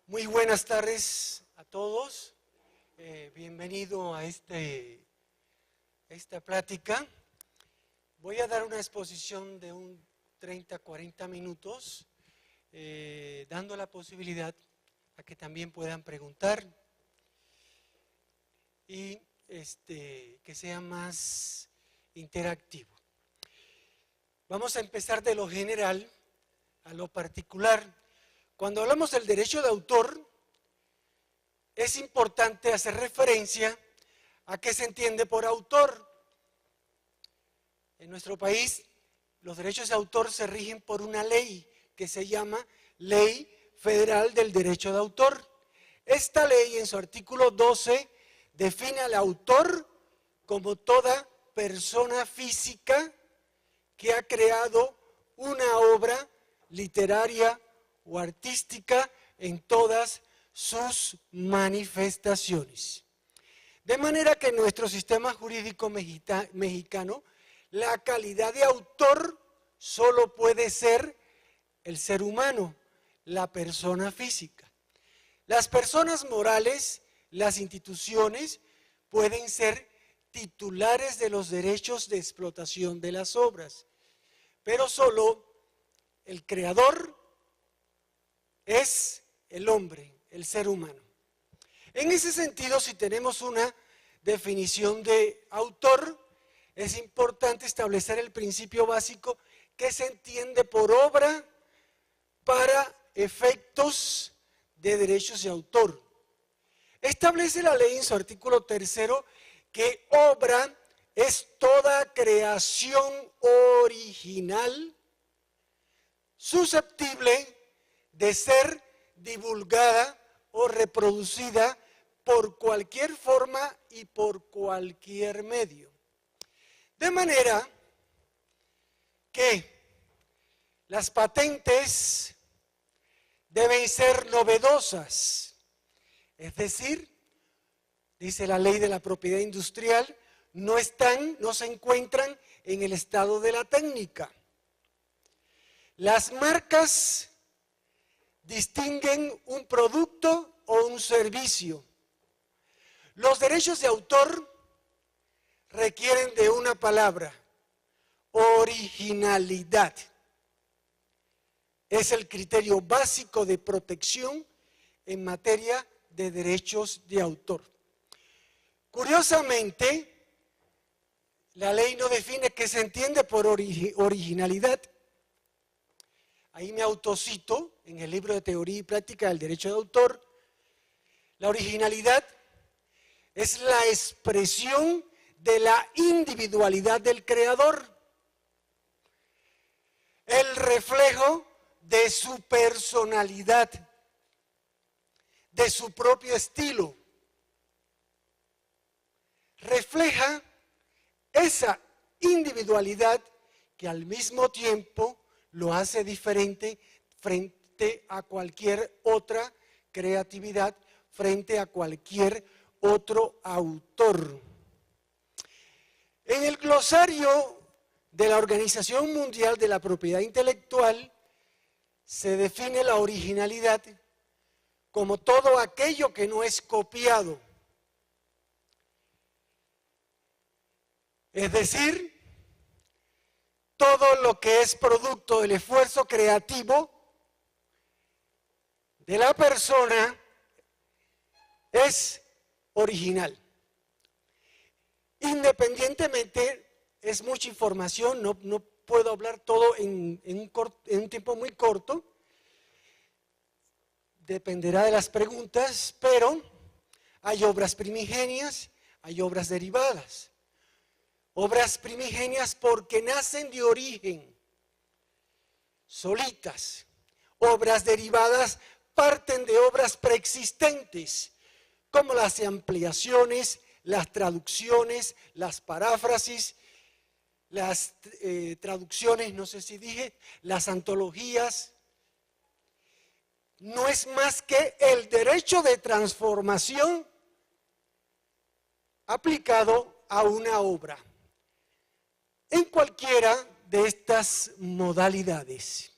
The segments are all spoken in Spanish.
Muy buenas tardes a todos. Bienvenido a esta plática. Voy a dar una exposición de un 30-40 minutos, dando la posibilidad a que también puedan preguntar y que sea más interactivo. Vamos a empezar de lo general a lo particular. Cuando hablamos del derecho de autor, es importante hacer referencia a qué se entiende por autor. En nuestro país, los derechos de autor se rigen por una ley que se llama Ley Federal del Derecho de Autor. Esta ley, en su artículo 12, define al autor como toda persona física que ha creado una obra literaria o artística en todas sus manifestaciones. De manera que en nuestro sistema jurídico mexicano, la calidad de autor solo puede ser el ser humano, la persona física. Las personas morales, las instituciones, pueden ser titulares de los derechos de explotación de las obras, pero solo el creador es el hombre, el ser humano. En ese sentido, si tenemos una definición de autor, es importante establecer el principio básico que se entiende por obra para efectos de derechos de autor. Establece la ley en su artículo 3 que obra es toda creación original susceptible de ser divulgada o reproducida por cualquier forma y por cualquier medio. De manera que las patentes deben ser novedosas, es decir, dice la ley de la propiedad industrial, no se encuentran en el estado de la técnica. Las marcas distinguen un producto o un servicio. Los derechos de autor requieren de una palabra: originalidad. Es el criterio básico de protección en materia de derechos de autor. Curiosamente, la ley no define qué se entiende por originalidad. Ahí me autocito en el libro de Teoría y Práctica del Derecho de Autor. La originalidad es la expresión de la individualidad del creador, el reflejo de su personalidad, de su propio estilo. Refleja esa individualidad que al mismo tiempo lo hace diferente frente a cualquier otra creatividad, frente a cualquier otro autor. En el glosario de la Organización Mundial de la Propiedad Intelectual se define la originalidad como todo aquello que no es copiado. Es decir, todo lo que es producto del esfuerzo creativo de la persona es original. Independientemente, es mucha información, no puedo hablar todo en un tiempo muy corto, dependerá de las preguntas, pero hay obras primigenias, hay obras derivadas. Obras primigenias porque nacen de origen, solitas. Obras derivadas parten de obras preexistentes, como las ampliaciones, las traducciones, las paráfrasis, las traducciones, no sé si dije, las antologías. No es más que el derecho de transformación aplicado a una obra, en cualquiera de estas modalidades.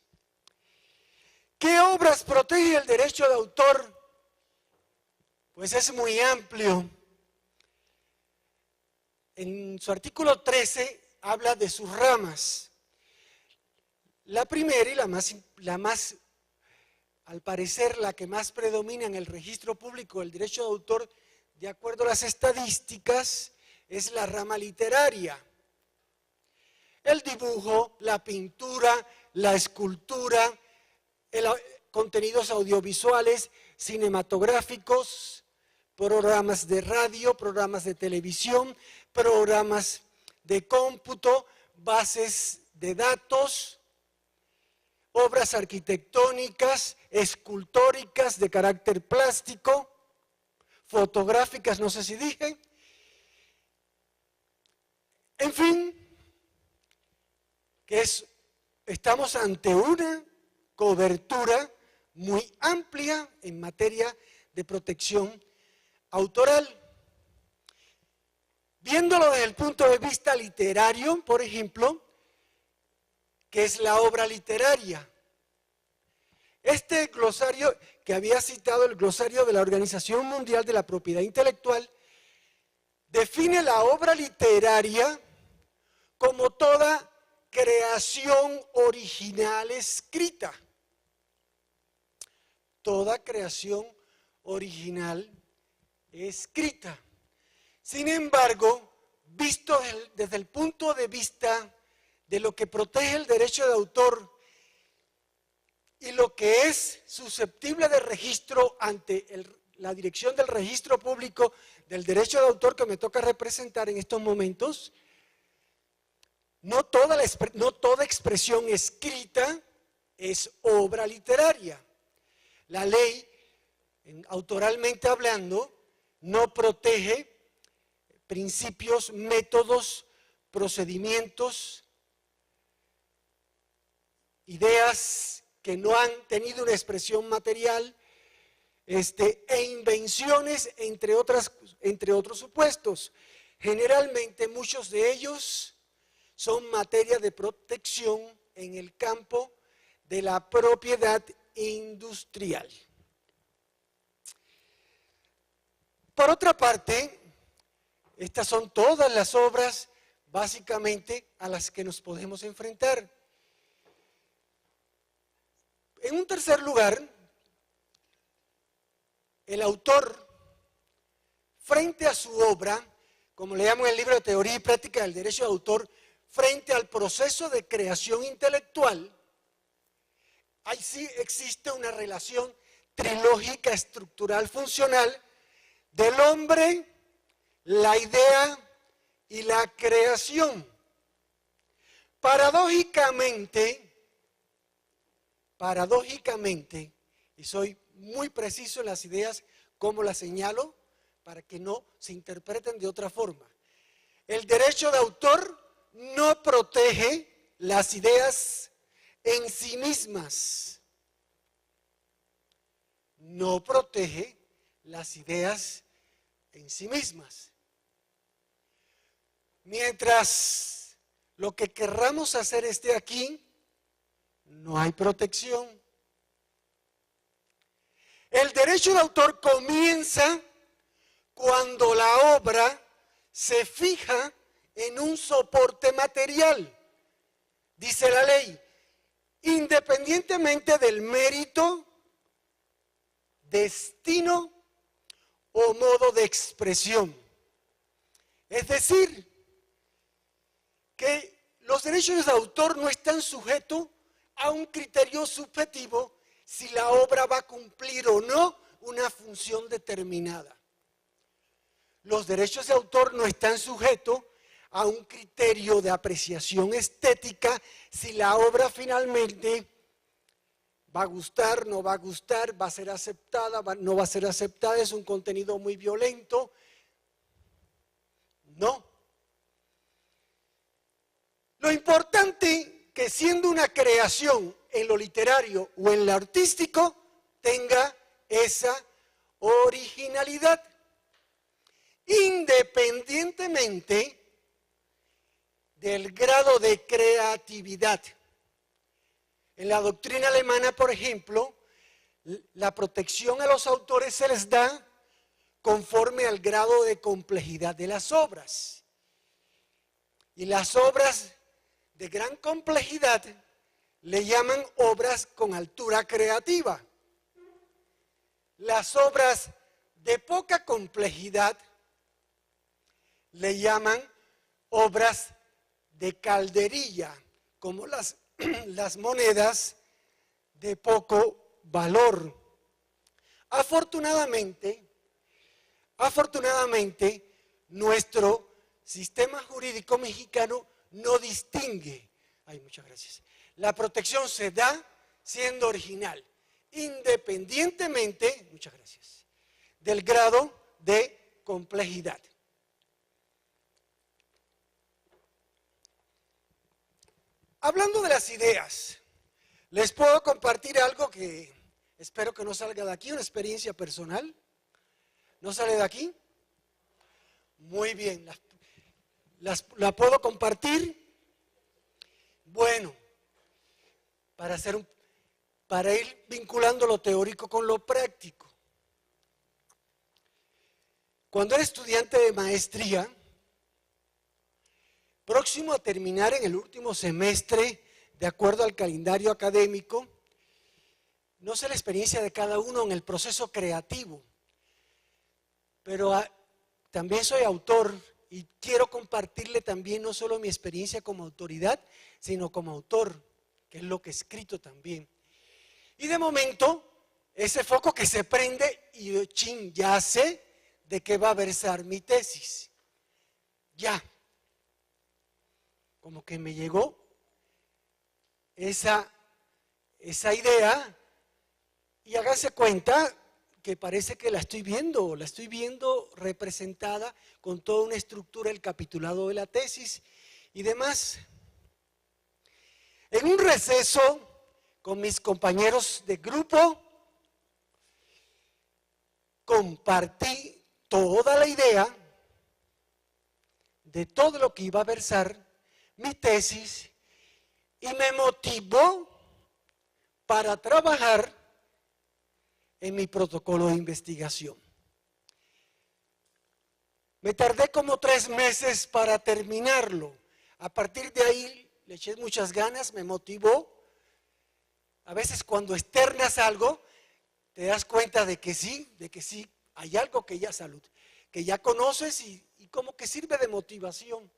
¿Qué obras protege el derecho de autor pues es muy amplio. En su artículo 13 habla de sus ramas. La primera y la más, al parecer, la que más predomina en el registro público del derecho de autor, de acuerdo a las estadísticas, es la rama literaria. El dibujo, la pintura, la escultura, contenidos audiovisuales, cinematográficos, programas de radio, programas de televisión, programas de cómputo, bases de datos, obras arquitectónicas, escultóricas de carácter plástico, fotográficas, no sé si dije. En fin, que estamos ante una cobertura muy amplia en materia de protección autoral. Viéndolo desde el punto de vista literario, por ejemplo, ¿qué es la obra literaria? Este glosario que había citado, el glosario de la Organización Mundial de la Propiedad Intelectual, define la obra literaria como toda creación original escrita. Toda creación original escrita. Sin embargo, visto desde el punto de vista de lo que protege el derecho de autor y lo que es susceptible de registro ante la Dirección del Registro Público del Derecho de Autor que me toca representar en estos momentos, no toda expresión escrita es obra literaria. La ley, autoralmente hablando, no protege principios, métodos, procedimientos, ideas que no han tenido una expresión material, e invenciones, entre otros supuestos. Generalmente muchos de ellos son materia de protección en el campo de la propiedad industrial. Por otra parte, estas son todas las obras básicamente a las que nos podemos enfrentar. En un tercer lugar, el autor, frente a su obra, como le llamo en el libro de Teoría y Práctica del Derecho de Autor, frente al proceso de creación intelectual, ahí sí existe una relación trilógica estructural funcional del hombre, la idea y la creación. Paradójicamente, y soy muy preciso en las ideas como las señalo para que no se interpreten de otra forma, el derecho de autor no protege las ideas en sí mismas. No protege las ideas en sí mismas. Mientras lo que querramos hacer esté aquí, no hay protección. El derecho de autor comienza cuando la obra se fija en un soporte material, dice la ley, independientemente del mérito, destino o modo de expresión. Es decir, que los derechos de autor no están sujetos a un criterio subjetivo si la obra va a cumplir o no una función determinada. Los derechos de autor no están sujetos a un criterio de apreciación estética si la obra finalmente va a gustar, no va a gustar, va a ser aceptada, no va a ser aceptada, es un contenido muy violento. No. Lo importante que siendo una creación en lo literario o en lo artístico tenga esa originalidad, independientemente del grado de creatividad. En la doctrina alemana, por ejemplo, la protección a los autores se les da conforme al grado de complejidad de las obras. Y las obras de gran complejidad le llaman obras con altura creativa. Las obras de poca complejidad le llaman obras de calderilla, como las monedas de poco valor. Afortunadamente, nuestro sistema jurídico mexicano no distingue. Ay, muchas gracias. La protección se da siendo original, independientemente, muchas gracias, del grado de complejidad. Hablando de las ideas, les puedo compartir algo que espero que no salga de aquí, una experiencia personal. ¿No sale de aquí? Muy bien, ¿la puedo compartir? Bueno, para ir vinculando lo teórico con lo práctico. Cuando era estudiante de maestría, próximo a terminar en el último semestre, de acuerdo al calendario académico, no sé la experiencia de cada uno en el proceso creativo, pero también soy autor y quiero compartirle también no solo mi experiencia como autoridad, sino como autor, que es lo que he escrito también. Y de momento, ese foco que se prende y yo, ya sé de qué va a versar mi tesis. Ya. Como que me llegó esa idea y hágase cuenta que parece que la estoy viendo representada con toda una estructura, el capitulado de la tesis y demás. En un receso con mis compañeros de grupo, compartí toda la idea de todo lo que iba a versar mi tesis y me motivó para trabajar en mi protocolo de investigación. Me tardé como 3 meses para terminarlo. A partir de ahí le eché muchas ganas, me motivó. A veces cuando externas algo, te das cuenta de que sí, hay algo que ya conoces y como que sirve de motivación.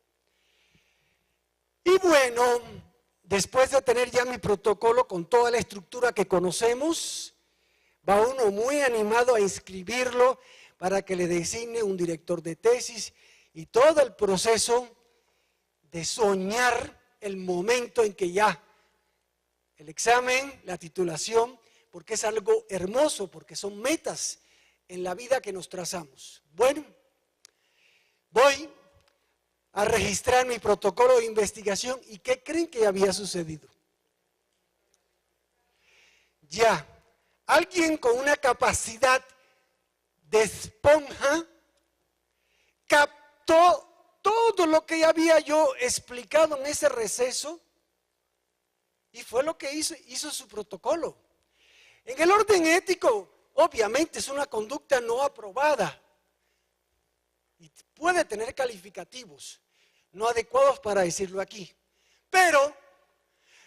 Y bueno, después de tener ya mi protocolo con toda la estructura que conocemos, va uno muy animado a inscribirlo para que le designe un director de tesis y todo el proceso de soñar el momento en que ya el examen, la titulación, porque es algo hermoso, porque son metas en la vida que nos trazamos. Bueno, voy a registrar mi protocolo de investigación y ¿qué creen que había sucedido? Ya, alguien con una capacidad de esponja captó todo lo que había yo explicado en ese receso y fue lo que hizo su protocolo. En el orden ético, obviamente es una conducta no aprobada y puede tener calificativos no adecuados para decirlo aquí. Pero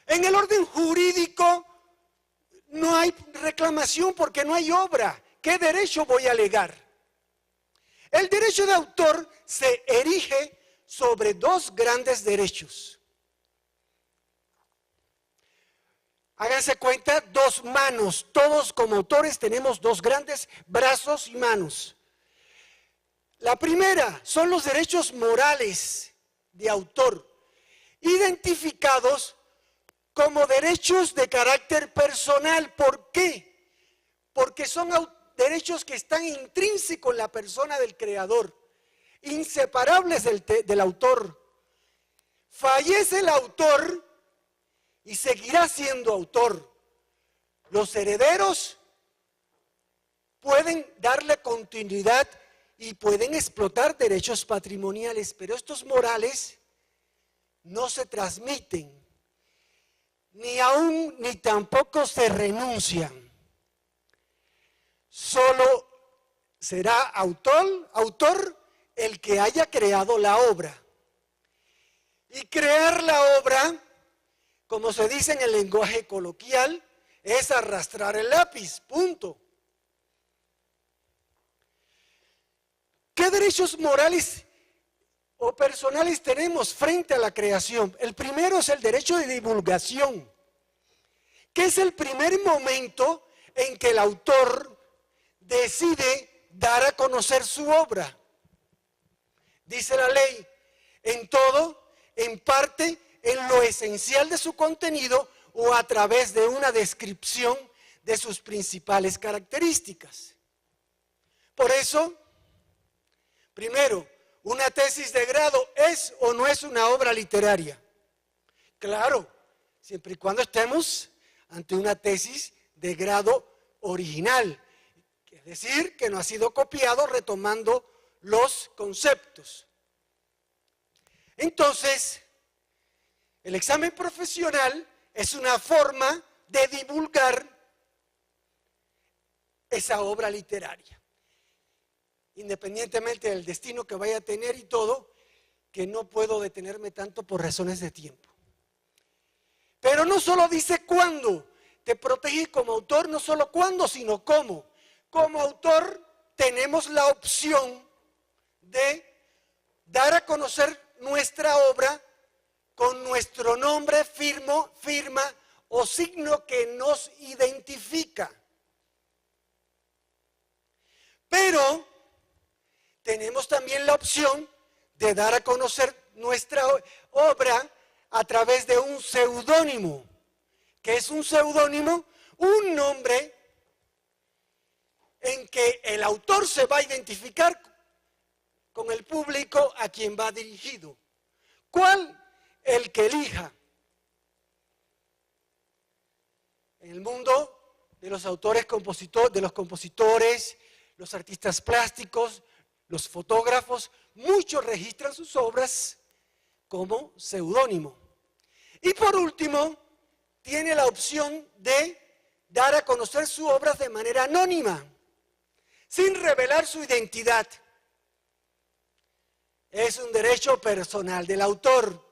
en el orden jurídico no hay reclamación porque no hay obra. ¿Qué derecho voy a alegar? El derecho de autor se erige sobre 2 grandes derechos. Háganse cuenta, 2 manos. Todos como autores tenemos 2 grandes brazos y manos. La primera son los derechos morales de autor, identificados como derechos de carácter personal. ¿Por qué? Porque son derechos que están intrínsecos en la persona del creador, inseparables del autor. Fallece el autor y seguirá siendo autor. Los herederos pueden darle continuidad y pueden explotar derechos patrimoniales, pero estos morales no se transmiten, ni tampoco se renuncian. Solo será autor el que haya creado la obra. Y crear la obra, como se dice en el lenguaje coloquial, es arrastrar el lápiz, punto. ¿Qué derechos morales o personales tenemos frente a la creación? El primero es el derecho de divulgación, que es el primer momento en que el autor decide dar a conocer su obra. Dice la ley, en todo, en parte, en lo esencial de su contenido o a través de una descripción de sus principales características. Por eso, primero, ¿una tesis de grado es o no es una obra literaria? Claro, siempre y cuando estemos ante una tesis de grado original, es decir, que no ha sido copiado retomando los conceptos. Entonces, el examen profesional es una forma de divulgar esa obra literaria, independientemente del destino que vaya a tener y todo, que no puedo detenerme tanto por razones de tiempo. Pero no solo dice cuándo, te protege como autor, no solo cuándo, sino cómo. Como autor tenemos la opción de dar a conocer nuestra obra con nuestro nombre, firma o signo que nos identifica. Pero tenemos también la opción de dar a conocer nuestra obra a través de un seudónimo. ¿Qué es un seudónimo? Un nombre en que el autor se va a identificar con el público a quien va dirigido. ¿Cuál? El que elija. En el mundo de los autores, de los compositores, los artistas plásticos, los fotógrafos, muchos registran sus obras como seudónimo. Y por último, tiene la opción de dar a conocer su obra de manera anónima, sin revelar su identidad. Es un derecho personal del autor.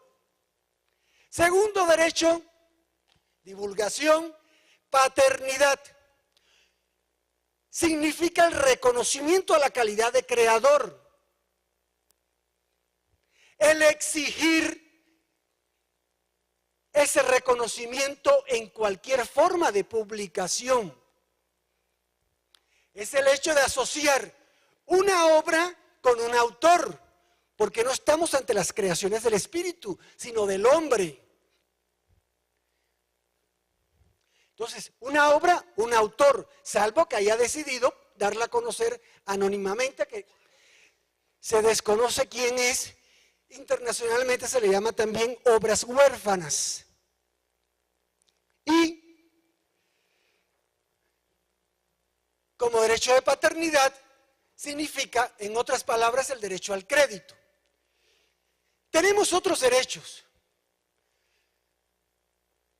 Segundo derecho, divulgación, paternidad. Significa el reconocimiento a la calidad de creador. El exigir ese reconocimiento en cualquier forma de publicación. Es el hecho de asociar una obra con un autor, porque no estamos ante las creaciones del espíritu, sino del hombre. Entonces, una obra, un autor, salvo que haya decidido darla a conocer anónimamente, que se desconoce quién es, internacionalmente se le llama también obras huérfanas. Y como derecho de paternidad significa, en otras palabras, el derecho al crédito. Tenemos otros derechos.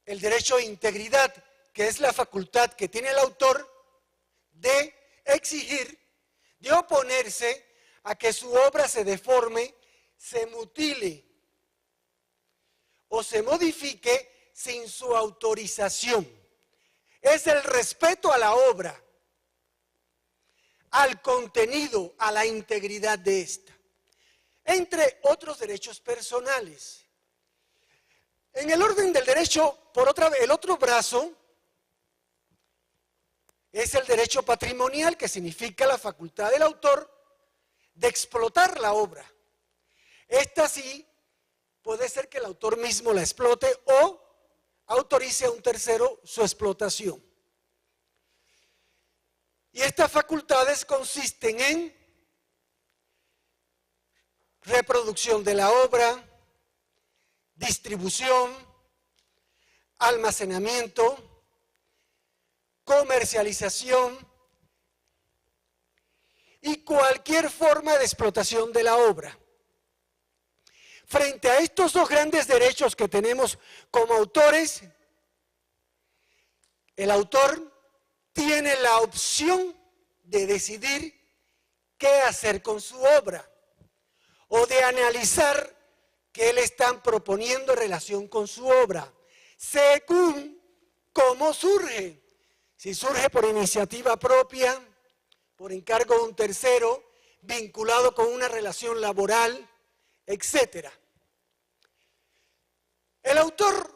El derecho de integridad, que es la facultad que tiene el autor de exigir, de oponerse a que su obra se deforme, se mutile o se modifique sin su autorización. Es el respeto a la obra, al contenido, a la integridad de esta, entre otros derechos personales. En el orden del derecho, el otro brazo es el derecho patrimonial, que significa la facultad del autor de explotar la obra. Esta sí puede ser que el autor mismo la explote o autorice a un tercero su explotación. Y estas facultades consisten en reproducción de la obra, distribución, almacenamiento, comercialización y cualquier forma de explotación de la obra. Frente a estos dos grandes derechos que tenemos como autores, el autor tiene la opción de decidir qué hacer con su obra o de analizar qué le están proponiendo en relación con su obra, según cómo surge. Si surge por iniciativa propia, por encargo de un tercero, vinculado con una relación laboral, etc. El autor,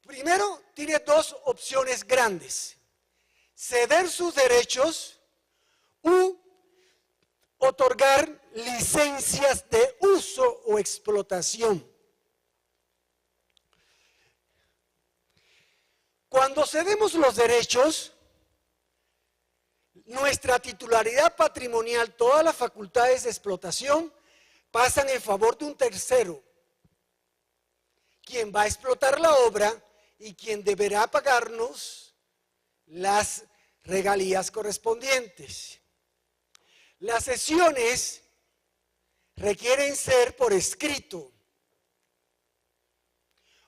primero, tiene dos opciones grandes: ceder sus derechos u otorgar licencias de uso o explotación. Cuando cedemos los derechos, nuestra titularidad patrimonial, todas las facultades de explotación pasan en favor de un tercero, quien va a explotar la obra y quien deberá pagarnos las regalías correspondientes. Las cesiones requieren ser por escrito,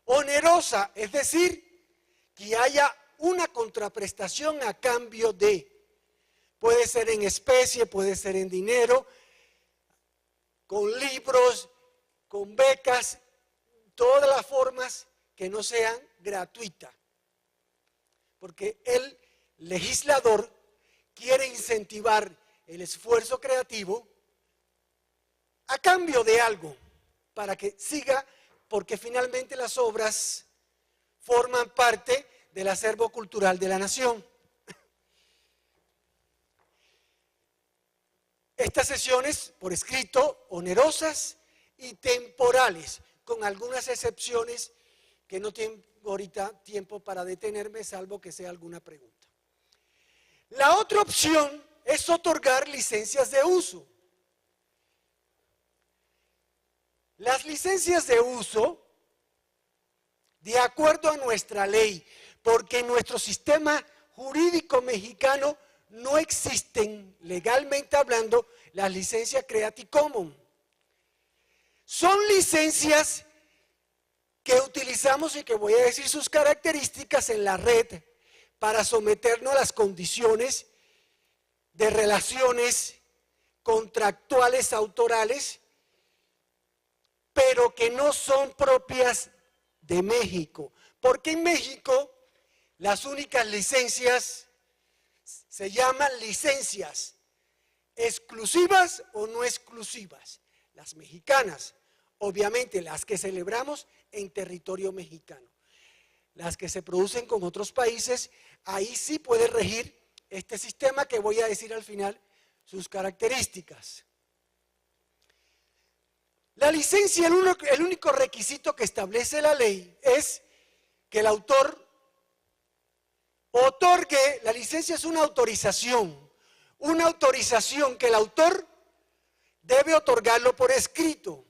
onerosa, es decir, que haya una contraprestación a cambio de, puede ser en especie, puede ser en dinero, con libros, con becas, todas las formas que no sean gratuitas, porque el legislador quiere incentivar el esfuerzo creativo a cambio de algo, para que siga, porque finalmente las obras forman parte del acervo cultural de la nación. Estas sesiones, por escrito, onerosas y temporales, con algunas excepciones que no tengo ahorita tiempo para detenerme, salvo que sea alguna pregunta. La otra opción es otorgar licencias de uso. Las licencias de uso, de acuerdo a nuestra ley, porque en nuestro sistema jurídico mexicano no existen, legalmente hablando, las licencias Creative Commons. Son licencias que utilizamos y que voy a decir sus características en la red para someternos a las condiciones de relaciones contractuales autorales, pero que no son propias de México, porque en México las únicas licencias se llaman licencias exclusivas o no exclusivas. Las mexicanas, obviamente las que celebramos en territorio mexicano. Las que se producen con otros países, ahí sí puede regir este sistema que voy a decir al final sus características. La licencia, el único requisito que establece la ley es que el autor otorgue, la licencia es una autorización que el autor debe otorgarlo por escrito.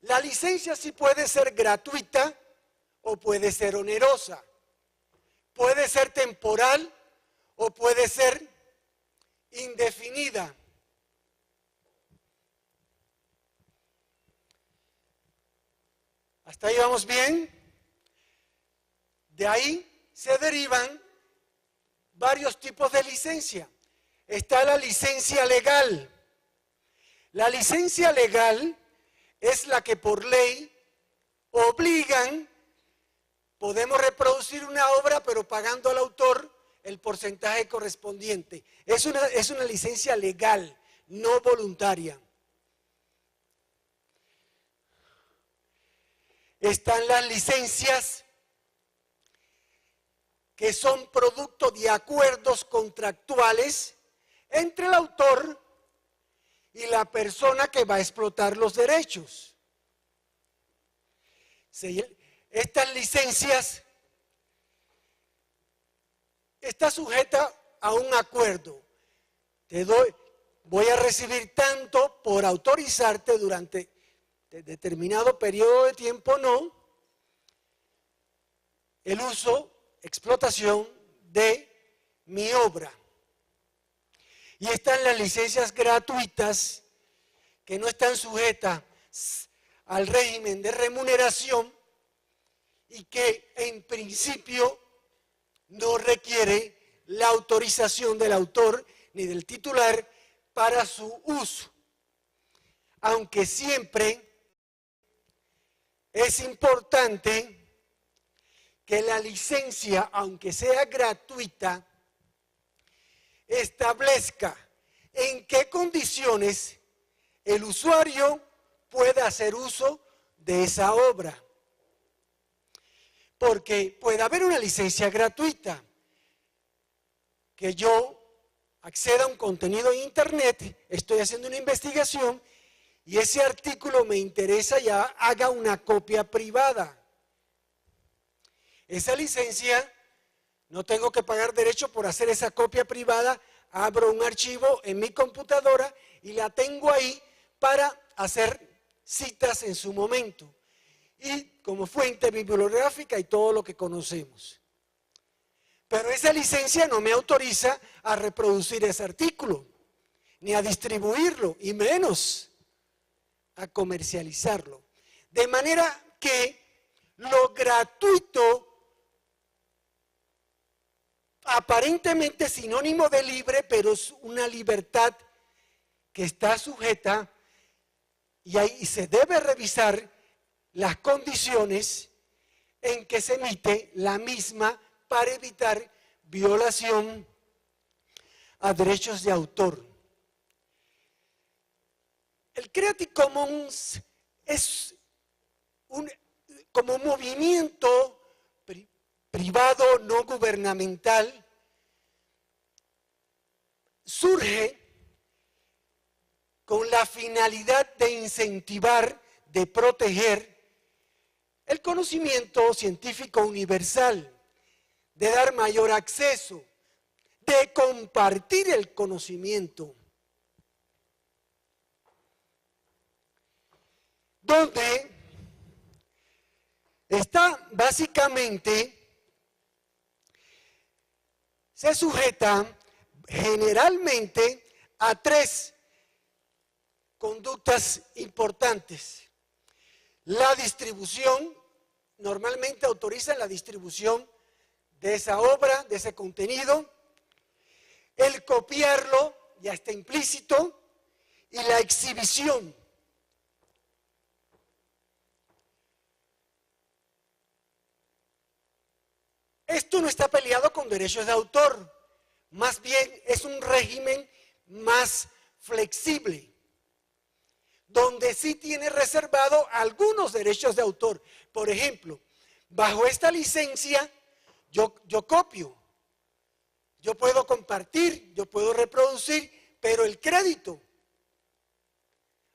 La licencia sí puede ser gratuita o puede ser onerosa, puede ser temporal o puede ser indefinida. ¿Hasta ahí vamos bien? De ahí se derivan varios tipos de licencia. Está la licencia legal. La licencia legal es la que por ley obligan, podemos reproducir una obra pero pagando al autor el porcentaje correspondiente. Es una licencia legal, no voluntaria. Están las licencias que son producto de acuerdos contractuales entre el autor y la persona que va a explotar los derechos. Estas licencias están sujetas a un acuerdo. Voy a recibir tanto por autorizarte durante determinado periodo de tiempo, no, el uso, explotación de mi obra. Y están las licencias gratuitas que no están sujetas al régimen de remuneración y que en principio no requiere la autorización del autor ni del titular para su uso. Aunque siempre es importante que la licencia, aunque sea gratuita, establezca en qué condiciones el usuario puede hacer uso de esa obra. Porque puede haber una licencia gratuita, que yo acceda a un contenido en internet, estoy haciendo una investigación y ese artículo me interesa y haga una copia privada. Esa licencia, no tengo que pagar derecho por hacer esa copia privada, abro un archivo en mi computadora y la tengo ahí para hacer citas en su momento. Y como fuente bibliográfica y todo lo que conocemos. Pero esa licencia no me autoriza a reproducir ese artículo, ni a distribuirlo, y menos a comercializarlo. De manera que lo gratuito, aparentemente sinónimo de libre, pero es una libertad que está sujeta y ahí se debe revisar las condiciones en que se emite la misma para evitar violación a derechos de autor. El Creative Commons es como un movimiento privado no gubernamental, surge con la finalidad de incentivar, de proteger el conocimiento científico universal, de dar mayor acceso, de compartir el conocimiento, donde está básicamente, se sujeta generalmente a tres conductas importantes. La distribución, normalmente autorizan la distribución de esa obra, de ese contenido. El copiarlo, ya está implícito, y la exhibición. Esto no está peleado con derechos de autor, más bien es un régimen más flexible, donde sí tiene reservado algunos derechos de autor. Por ejemplo, bajo esta licencia yo copio, yo puedo compartir, yo puedo reproducir, pero el crédito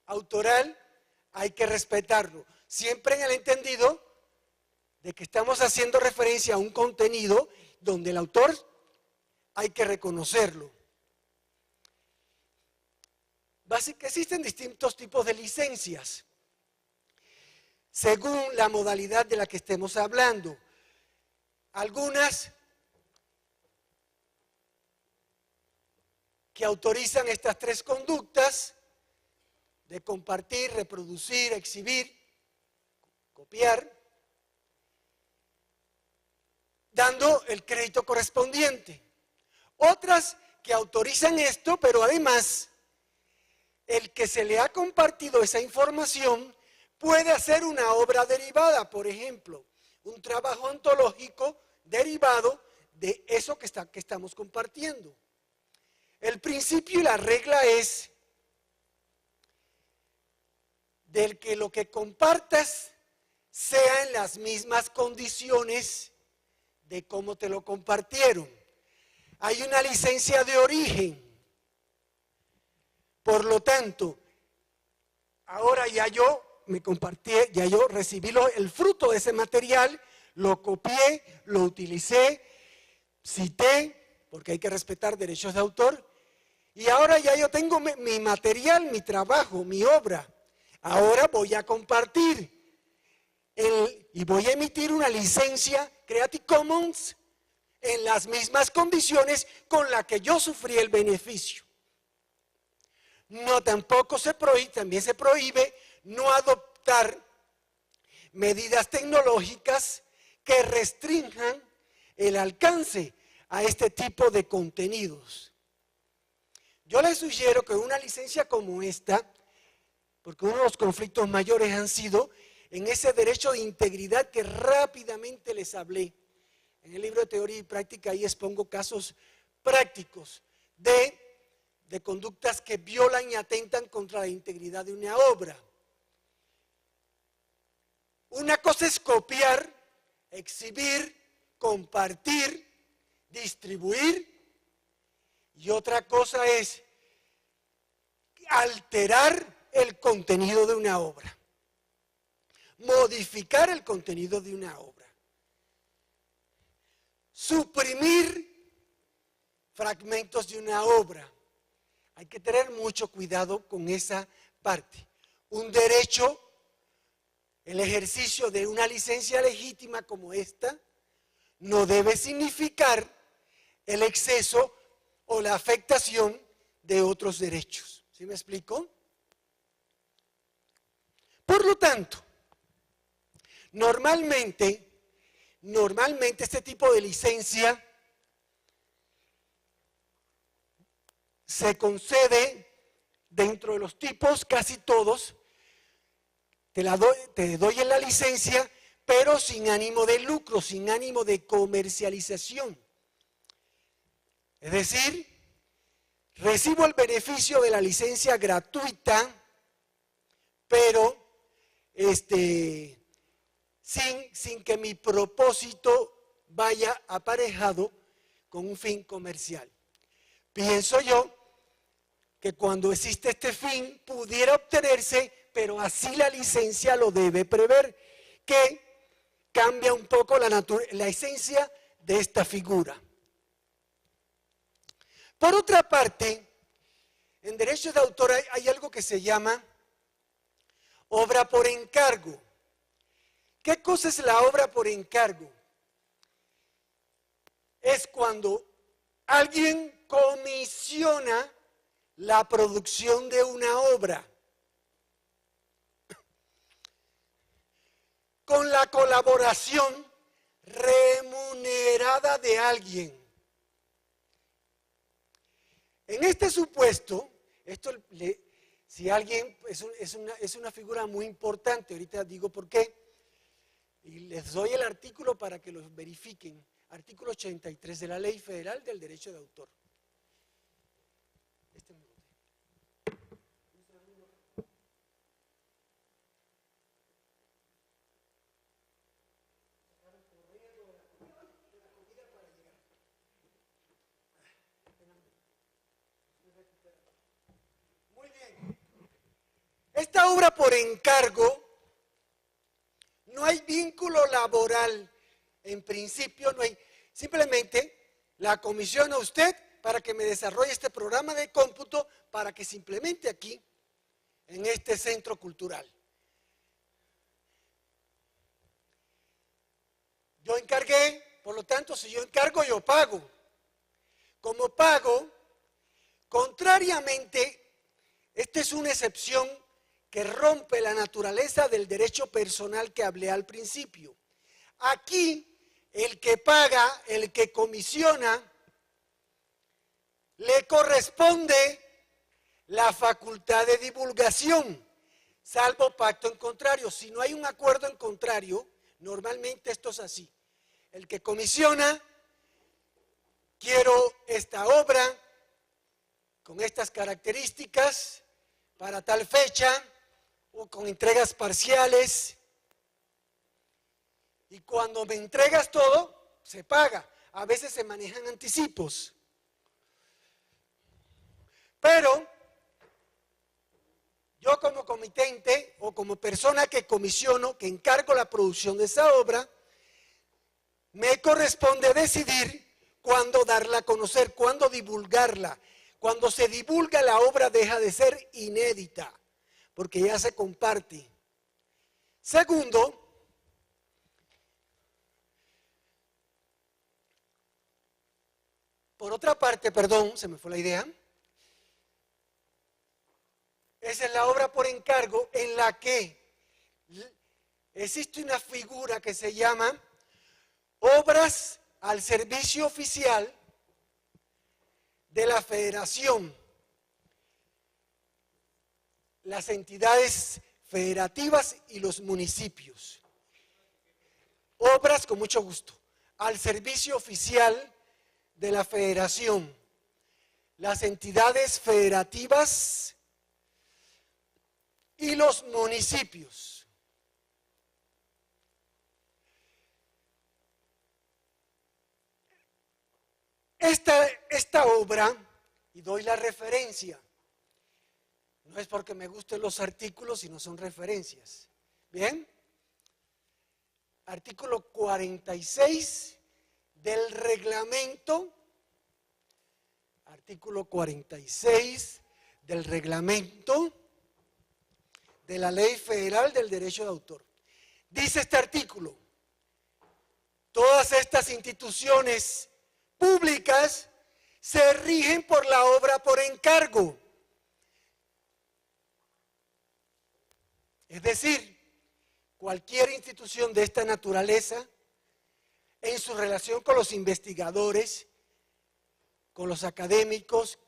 autoral hay que respetarlo, siempre en el entendido de que estamos haciendo referencia a un contenido donde el autor hay que reconocerlo. Básicamente existen distintos tipos de licencias, según la modalidad de la que estemos hablando. Algunas que autorizan estas tres conductas de compartir, reproducir, exhibir, copiar, dando el crédito correspondiente. Otras que autorizan esto, pero además el que se le ha compartido esa información puede hacer una obra derivada, por ejemplo, un trabajo ontológico derivado de eso que estamos compartiendo. El principio y la regla es del que lo que compartas sea en las mismas condiciones de cómo te lo compartieron. Hay una licencia de origen. Por lo tanto, ahora ya yo me compartí, ya yo recibí el fruto de ese material, lo copié, lo utilicé, cité, porque hay que respetar derechos de autor, y ahora ya yo tengo mi material, mi trabajo, mi obra. Ahora voy a compartir y voy a emitir una licencia Creative Commons en las mismas condiciones con las que yo sufrí el beneficio. No, tampoco también se prohíbe no adoptar medidas tecnológicas que restrinjan el alcance a este tipo de contenidos. Yo les sugiero que una licencia como esta, porque uno de los conflictos mayores han sido en ese derecho de integridad que rápidamente les hablé. En el libro de Teoría y Práctica ahí expongo casos prácticos de conductas que violan y atentan contra la integridad de una obra. Una cosa es copiar, exhibir, compartir, distribuir, y otra cosa es alterar el contenido de una obra, modificar el contenido de una obra, suprimir fragmentos de una obra. Hay que tener mucho cuidado con esa parte. Un derecho, el ejercicio de una licencia legítima como esta, no debe significar el exceso o la afectación de otros derechos. ¿Sí me explico? Por lo tanto, normalmente este tipo de licencia se concede dentro de los tipos, casi todos, te doy en la licencia, pero sin ánimo de lucro, sin ánimo de comercialización. Es decir, recibo el beneficio de la licencia gratuita, pero sin que mi propósito vaya aparejado con un fin comercial. Pienso yo que cuando existe este fin pudiera obtenerse, pero así la licencia lo debe prever, que cambia un poco la esencia de esta figura. Por otra parte, en derechos de autor hay algo que se llama obra por encargo. ¿Qué cosa es la obra por encargo? Es cuando alguien comisiona la producción de una obra con la colaboración remunerada de alguien. En este supuesto, si alguien es una figura muy importante, ahorita digo por qué, y les doy el artículo para que lo verifiquen, artículo 83 de la Ley Federal del Derecho de Autor. Muy bien. Esta obra por encargo, no hay vínculo laboral, en principio no hay, simplemente la comisiona usted para que me desarrolle este programa de cómputo para que se implemente aquí, en este centro cultural. Yo encargué, por lo tanto, si yo encargo, yo pago. Como pago, contrariamente, esta es una excepción que rompe la naturaleza del derecho personal que hablé al principio. Aquí, el que paga, el que comisiona, le corresponde la facultad de divulgación, salvo pacto en contrario. Si no hay un acuerdo en contrario, normalmente esto es así. El que comisiona, quiero esta obra con estas características para tal fecha o con entregas parciales. Y cuando me entregas todo, se paga. A veces se manejan anticipos. Pero yo como comitente o como persona que comisiono, que encargo la producción de esa obra, me corresponde decidir cuándo darla a conocer, cuándo divulgarla. Cuando se divulga, la obra deja de ser inédita, porque ya se comparte. Segundo, por otra parte, perdón, se me fue la idea, esa es la obra por encargo en la que existe una figura que se llama obras al servicio oficial de la Federación. las entidades federativas y los municipios. Obras, con mucho gusto, al servicio oficial de la federación, las entidades federativas y los municipios. Esta obra, y doy la referencia, no es porque me gusten los artículos, sino son referencias. ¿Bien? Artículo 46 del reglamento, artículo 46 del reglamento de la Ley Federal del Derecho de Autor. Dice este artículo: todas estas instituciones públicas se rigen por la obra por encargo. Es decir, cualquier institución de esta naturaleza, en su relación con los investigadores, con los académicos,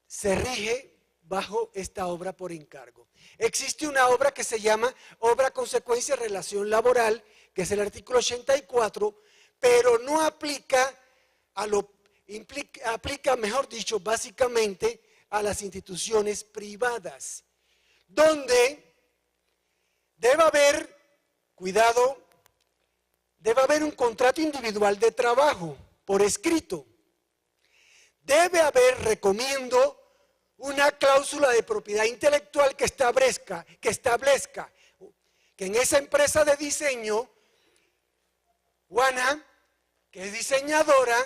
se rige bajo esta obra por encargo. Existe una obra que se llama obra consecuencia relación laboral, que es el artículo 84, pero no aplica aplica, mejor dicho, básicamente a las instituciones privadas, donde debe haber, cuidado, debe haber un contrato individual de trabajo por escrito. Debe haber, recomiendo, una cláusula de propiedad intelectual que establezca que en esa empresa de diseño, Juana, que es diseñadora,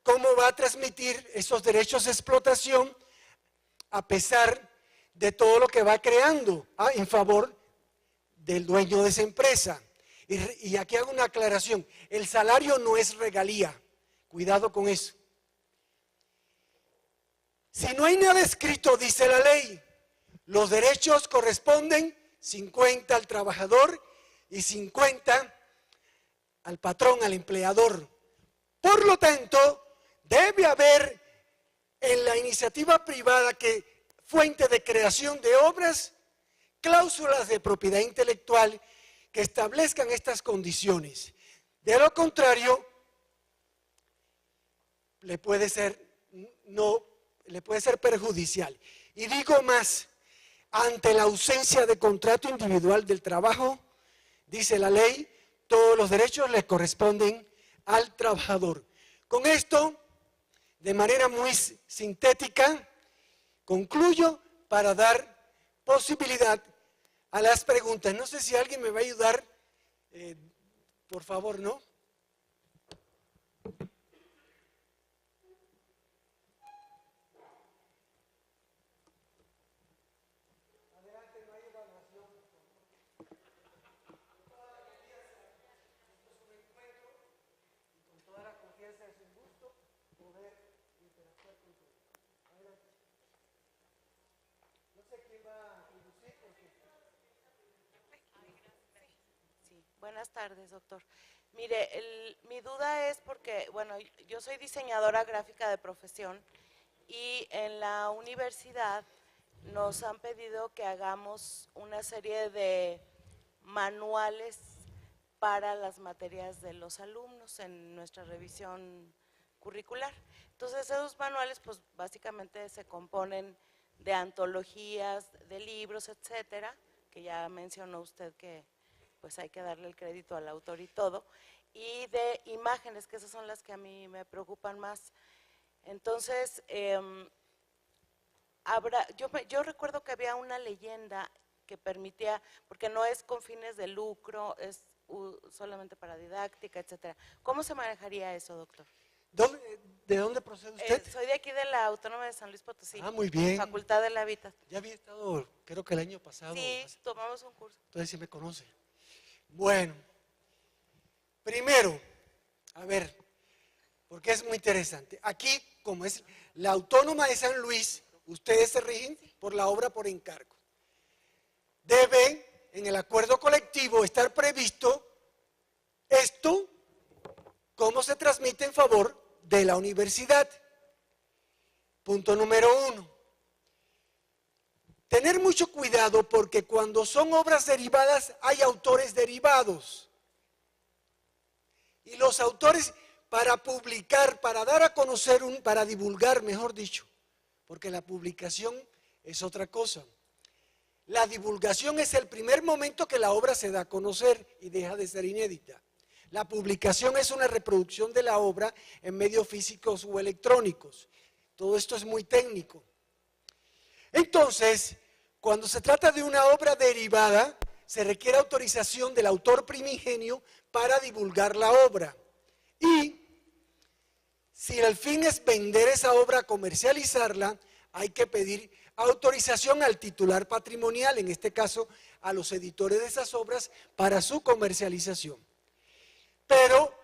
cómo va a transmitir esos derechos de explotación a pesar de todo lo que va creando en favor del dueño de esa empresa. Y aquí hago una aclaración: el salario no es regalía, cuidado con eso. Si no hay nada escrito, dice la ley, los derechos corresponden 50 al trabajador y 50 al patrón, al empleador. Por lo tanto, debe haber en la iniciativa privada, que fuente de creación de obras, cláusulas de propiedad intelectual que establezcan estas condiciones. De lo contrario, le puede ser perjudicial. Y digo más, ante la ausencia de contrato individual del trabajo, dice la ley, todos los derechos le corresponden al trabajador. Con esto, de manera muy sintética, concluyo para dar posibilidad a las preguntas. No sé si alguien me va a ayudar, por favor, ¿no? Buenas tardes, doctor. Mire, mi duda es porque, bueno, yo soy diseñadora gráfica de profesión y en la universidad nos han pedido que hagamos una serie de manuales para las materias de los alumnos en nuestra revisión curricular. Entonces, esos manuales, pues, básicamente se componen de antologías, de libros, etcétera, que ya mencionó usted que pues hay que darle el crédito al autor y todo, y de imágenes, que esas son las que a mí me preocupan más. Entonces, yo recuerdo que había una leyenda que permitía, porque no es con fines de lucro, es solamente para didáctica, etcétera. ¿Cómo se manejaría eso, doctor? ¿De dónde procede usted? Soy de aquí de la Autónoma de San Luis Potosí. Muy bien. Facultad del Hábitat. Ya había estado, creo que el año pasado. Sí, tomamos un curso. Entonces sí me conoce. Bueno, primero, a ver, porque es muy interesante. Aquí, como es la Autónoma de San Luis, ustedes se rigen por la obra por encargo. Debe, en el acuerdo colectivo, estar previsto esto, cómo se transmite en favor de la universidad. Punto número 1. tener mucho cuidado porque cuando son obras derivadas hay autores derivados. Y los autores para publicar, para dar a conocer, para divulgar, mejor dicho, porque la publicación es otra cosa. La divulgación es el primer momento que la obra se da a conocer y deja de ser inédita. La publicación es una reproducción de la obra en medios físicos o electrónicos. Todo esto es muy técnico. Entonces, cuando se trata de una obra derivada, se requiere autorización del autor primigenio para divulgar la obra. Y si el fin es vender esa obra, comercializarla, hay que pedir autorización al titular patrimonial, en este caso a los editores de esas obras, para su comercialización. Pero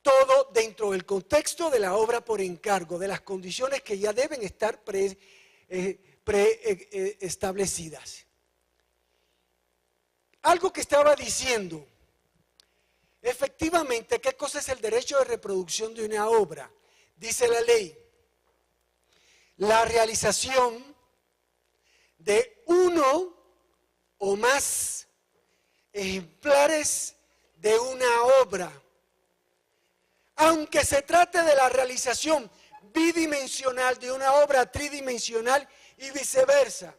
todo dentro del contexto de la obra por encargo, de las condiciones que ya deben estar preestablecidas. Algo que estaba diciendo, efectivamente, ¿qué cosa es el derecho de reproducción de una obra? Dice la ley, la realización de uno o más ejemplares de una obra, aunque se trate de la realización bidimensional de una obra tridimensional y viceversa.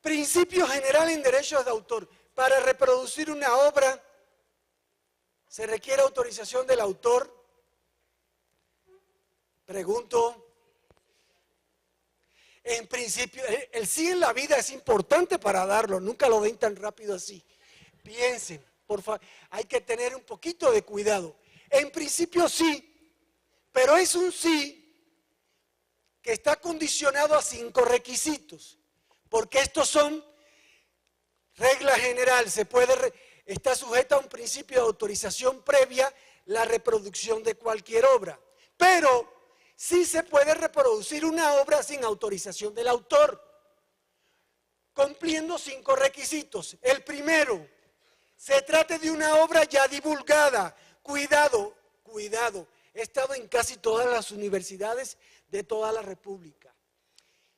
Principio general en derechos de autor. Para reproducir una obra se requiere autorización del autor. Pregunto. En principio, el sí en la vida es importante para darlo, nunca lo den tan rápido así. Piensen, por favor, hay que tener un poquito de cuidado. En principio sí, pero es un sí que está condicionado a 5 requisitos, porque estos son regla general, está sujeta a un principio de autorización previa la reproducción de cualquier obra, pero sí se puede reproducir una obra sin autorización del autor, cumpliendo 5 requisitos. El primero, se trate de una obra ya divulgada. Cuidado, cuidado. He estado en casi todas las universidades de toda la República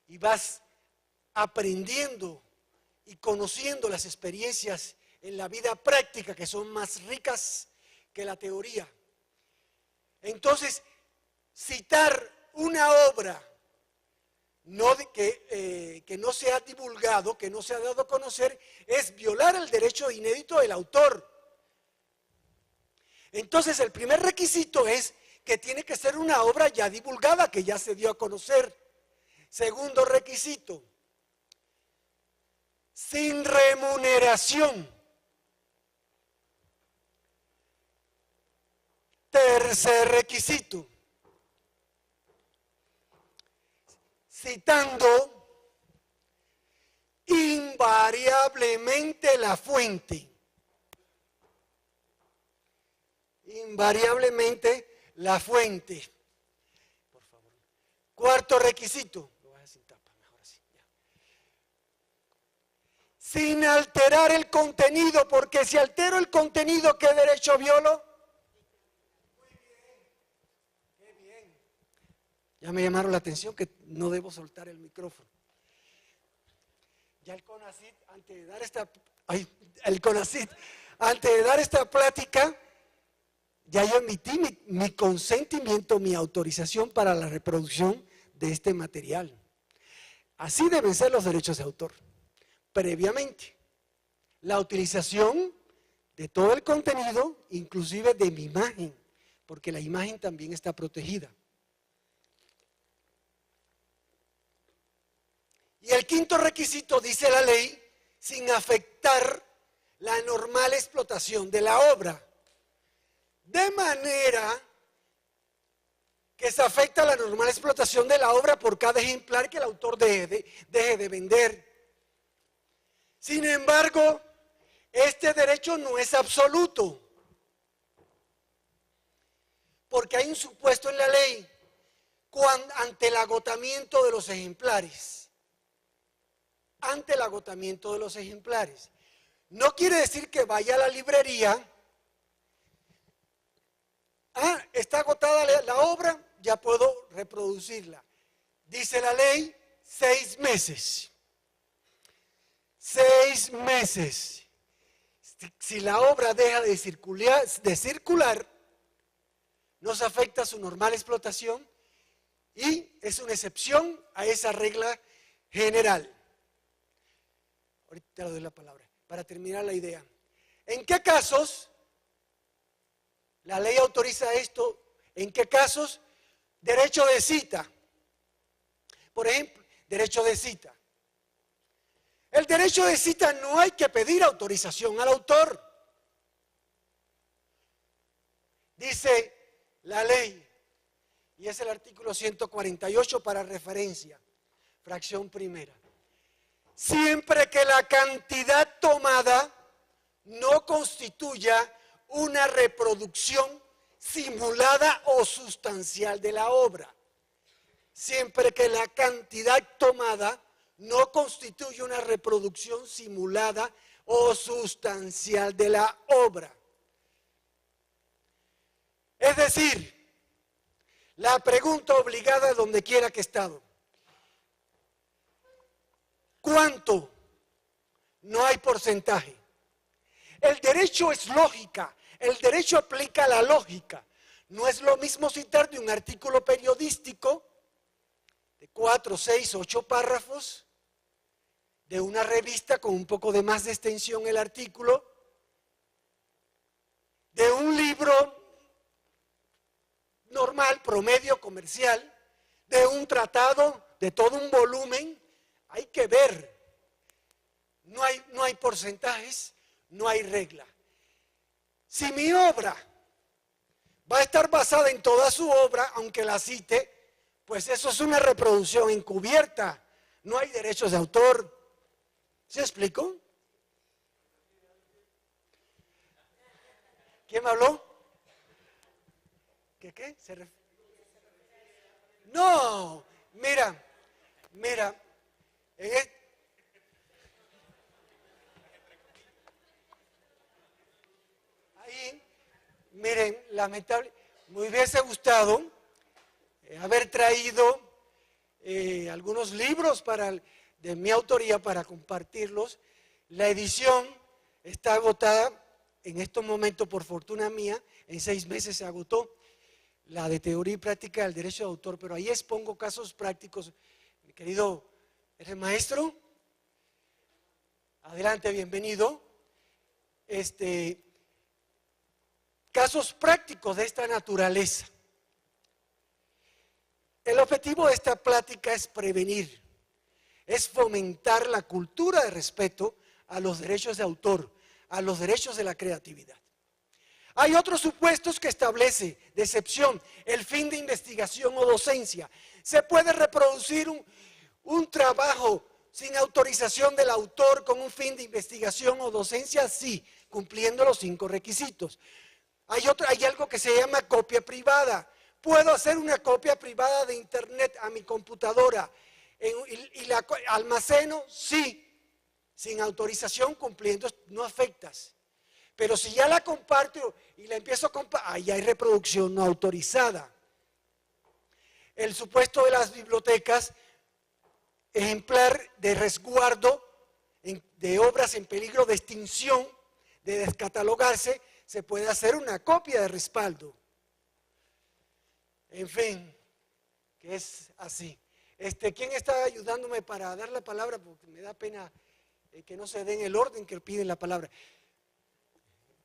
y vas aprendiendo y conociendo las experiencias en la vida práctica que son más ricas que la teoría. Entonces, citar una obra que no se ha divulgado, que no se ha dado a conocer, es violar el derecho inédito del autor. Entonces, el primer requisito es que tiene que ser una obra ya divulgada, que ya se dio a conocer. Segundo requisito, sin remuneración. Tercer requisito, citando invariablemente la fuente. Invariablemente la fuente. Por favor. Cuarto requisito. Lo voy a hacer sin tapa, mejor así. Ya. Sin alterar el contenido, porque si altero el contenido, ¿qué derecho violo? Muy bien. Qué bien. Ya me llamaron la atención que no debo soltar el micrófono. Ya el CONACYT, antes de dar esta plática, ya yo emití mi consentimiento, mi autorización para la reproducción de este material. Así deben ser los derechos de autor. Previamente, la utilización de todo el contenido, inclusive de mi imagen, porque la imagen también está protegida. Y el quinto requisito, dice la ley, sin afectar la normal explotación de la obra. De manera que se afecta la normal explotación de la obra por cada ejemplar que el autor deje de vender. Sin embargo, este derecho no es absoluto, porque hay un supuesto en la ley ante el agotamiento de los ejemplares. Ante el agotamiento de los ejemplares. No quiere decir que vaya a la librería. Está agotada la obra, ya puedo reproducirla. Dice la ley, 6 meses. 6 meses. Si la obra deja de circular, nos afecta su normal explotación y es una excepción a esa regla general. Ahorita le doy la palabra para terminar la idea. ¿En qué casos la ley autoriza esto? ¿En qué casos? Derecho de cita. Por ejemplo, derecho de cita. El derecho de cita no hay que pedir autorización al autor. Dice la ley, y es el artículo 148 para referencia, fracción primera. Siempre que la cantidad tomada no constituya una reproducción simulada o sustancial de la obra. Siempre que la cantidad tomada no constituye una reproducción simulada o sustancial de la obra. Es decir, la pregunta obligada donde quiera que he estado. ¿Cuánto? No hay porcentaje. El derecho es lógica, el derecho aplica la lógica. No es lo mismo citar de un artículo periodístico de 4, 6, 8 párrafos, de una revista con un poco de más de extensión el artículo, de un libro normal, promedio, comercial, de un tratado, de todo un volumen. Hay que ver. No hay porcentajes, no hay regla. Si mi obra va a estar basada en toda su obra, aunque la cite, pues eso es una reproducción encubierta. No hay derechos de autor. ¿Se explicó? ¿Quién me habló? ¿Qué? No, mira, ahí, miren, lamentable, me hubiese gustado haber traído algunos libros de mi autoría para compartirlos. La edición está agotada en estos momentos, por fortuna mía, en 6 meses se agotó. La de teoría y práctica del derecho de autor, pero ahí expongo casos prácticos. Mi querido, ¿eres maestro? Adelante, bienvenido. Casos prácticos de esta naturaleza. El objetivo de esta plática es prevenir, es fomentar la cultura de respeto a los derechos de autor, a los derechos de la creatividad. Hay otros supuestos que establece de excepción el fin de investigación o docencia. ¿Se puede reproducir un trabajo sin autorización del autor con un fin de investigación o docencia? Sí, cumpliendo los 5 requisitos. Hay algo que se llama copia privada. ¿Puedo hacer una copia privada de internet a mi computadora y la almaceno? Sí, sin autorización, cumpliendo, no afectas. Pero si ya la comparto y la empiezo a compartir, ahí hay reproducción no autorizada. El supuesto de las bibliotecas, ejemplar de resguardo de obras en peligro de extinción, de descatalogarse, se puede hacer una copia de respaldo. En fin, que es así. ¿Quién está ayudándome para dar la palabra? Porque me da pena que no se den el orden que piden la palabra.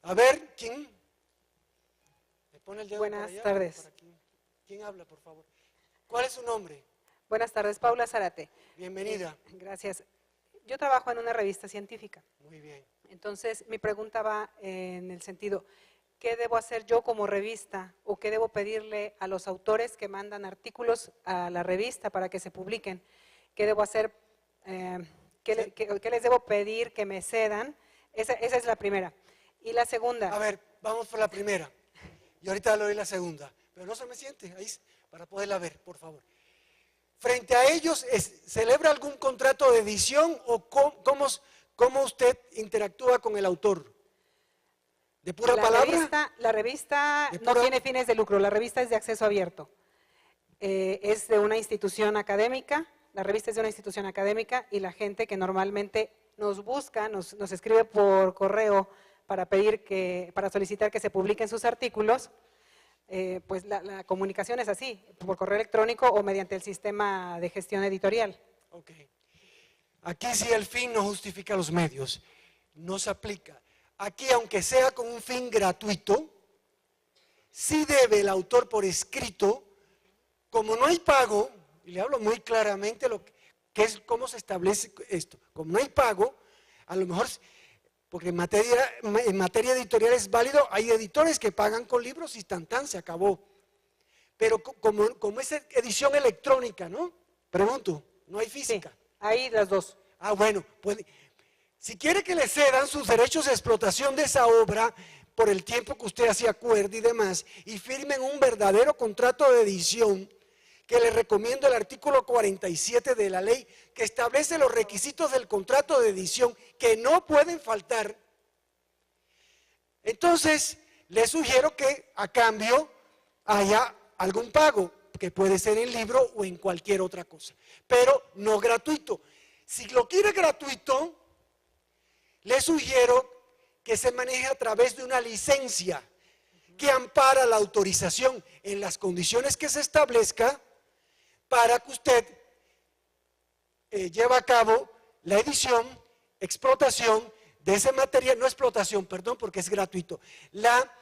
A ver, ¿quién? ¿Me pone el dedo Buenas para allá, tardes. para aquí? ¿Quién habla, por favor? ¿Cuál es su nombre? Buenas tardes, Paula Zárate. Bienvenida. Gracias. Yo trabajo en una revista científica. Muy bien. Entonces, mi pregunta va en el sentido, ¿qué debo hacer yo como revista o qué debo pedirle a los autores que mandan artículos a la revista para que se publiquen? ¿Qué debo hacer? ¿Qué les debo pedir que me cedan? Esa es la primera. Y la segunda. A ver, vamos por la primera. Y ahorita le doy la segunda. Pero no se me siente ahí para poderla ver, por favor. Frente a ellos, ¿celebra algún contrato de edición o cómo usted interactúa con el autor? ¿De pura palabra? La revista no tiene fines de lucro, la revista es de acceso abierto. Es de una institución académica, la revista es de una institución académica y la gente que normalmente nos busca, nos escribe por correo para para solicitar que se publiquen sus artículos, pues la comunicación es así, por correo electrónico o mediante el sistema de gestión editorial. Ok. Aquí sí el fin no justifica los medios, no se aplica. Aquí, aunque sea con un fin gratuito, sí debe el autor por escrito, como no hay pago, y le hablo muy claramente que es cómo se establece esto, como no hay pago, a lo mejor, porque en materia editorial es válido, hay editores que pagan con libros y se acabó. Pero como es edición electrónica, ¿no? Pregunto, no hay física. Sí, hay las dos. Ah, bueno, pues si quiere que le cedan sus derechos de explotación de esa obra por el tiempo que usted se acuerde y demás, y firmen un verdadero contrato de edición, que le recomiendo el artículo 47 de la ley, que establece los requisitos del contrato de edición que no pueden faltar. Entonces, le sugiero que a cambio haya algún pago, que puede ser en libro o en cualquier otra cosa, pero no gratuito. Si lo quiere gratuito, le sugiero que se maneje a través de una licencia que ampara la autorización en las condiciones que se establezca para que usted lleve a cabo la edición, explotación de ese material, no explotación, perdón, porque es gratuito, la